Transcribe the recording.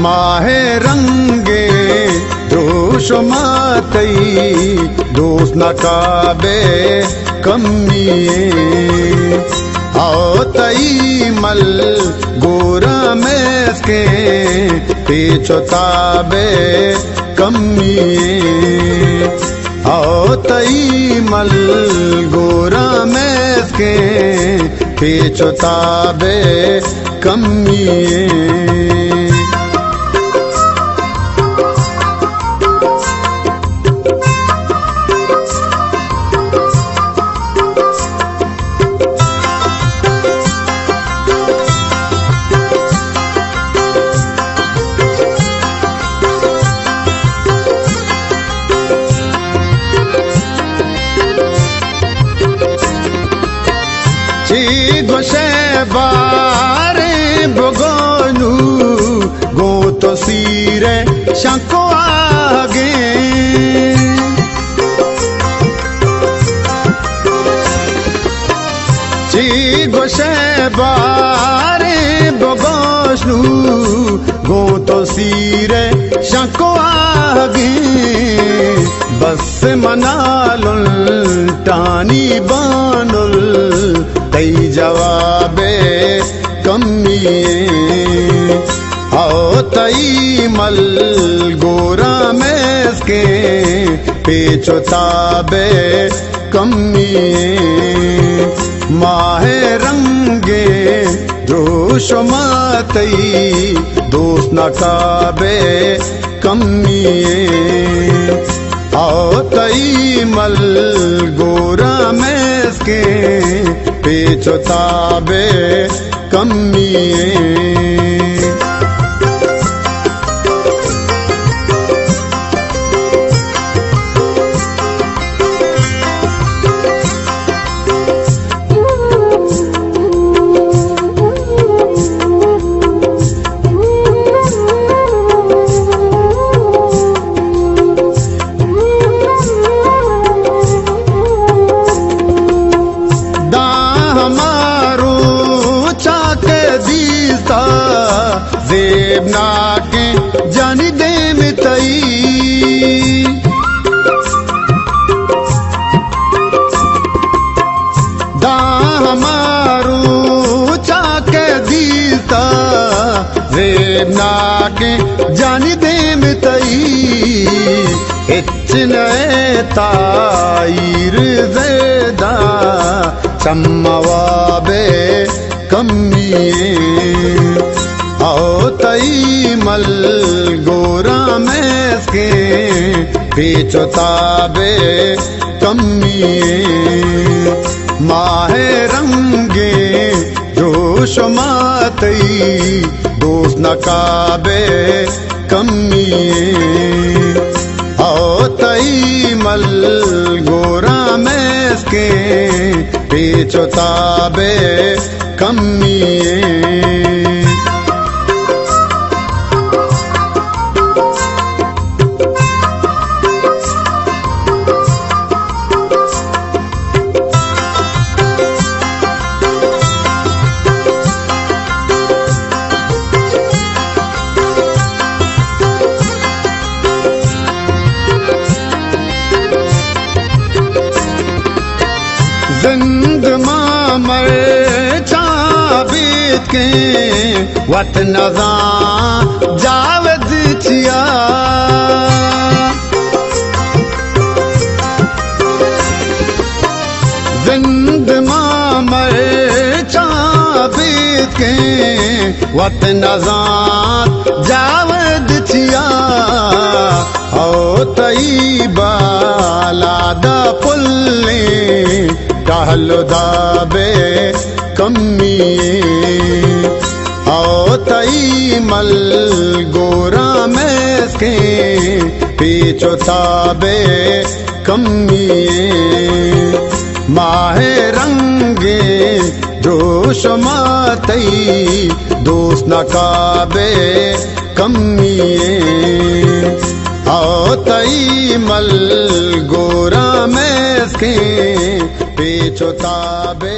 माहे रंगे जोश मातई दोस्त न काबे कमिए आओ तई मल गोरा में के पेचो ताबे कमिए आओ तई मल गोरा में के पेचो ताबे कमिए गोशे बारे बगोनू गो तो सीरे शंको आगे ची गोशे बारे बगोनू गो तो सीरे शंको आगे बस मनालुल टानी बानुल तई जवाबे कमिए आओ तई मल गोरा में के पेचो ताबे कमिए माहे रंगे जोश मातई दोस्त न काबे कमिए आओ तई मल गोरा में के पेचो ताबे कमिए जेब नाके जानी दे में तई दा हमारू चाके दीता जेब नाके जानी दे में तई इतने ताईर ज़ेदा चम्मवाबे कमिए आओ तई मल गोरा में के पेचो ताबे कमिए माहे रंगे जोश मातई दोस्त न काबे कमिए आओ तई मल गोरा में के पेचो ताबे कमिए जिंद मामर चाबीत के वत नजा जावद चिया जिंद मामर चाबीत के वत नजा जावद चिया ओ तई बाला दा पुल्ले दाबे कम्मिए आओ तई मल गोरा में के पीछो ताबे कम्मिए माहे रंगे जोश मातई दोस्त नकाबे कम्मिए आओ तई मल गोरा में के पीछो ताबे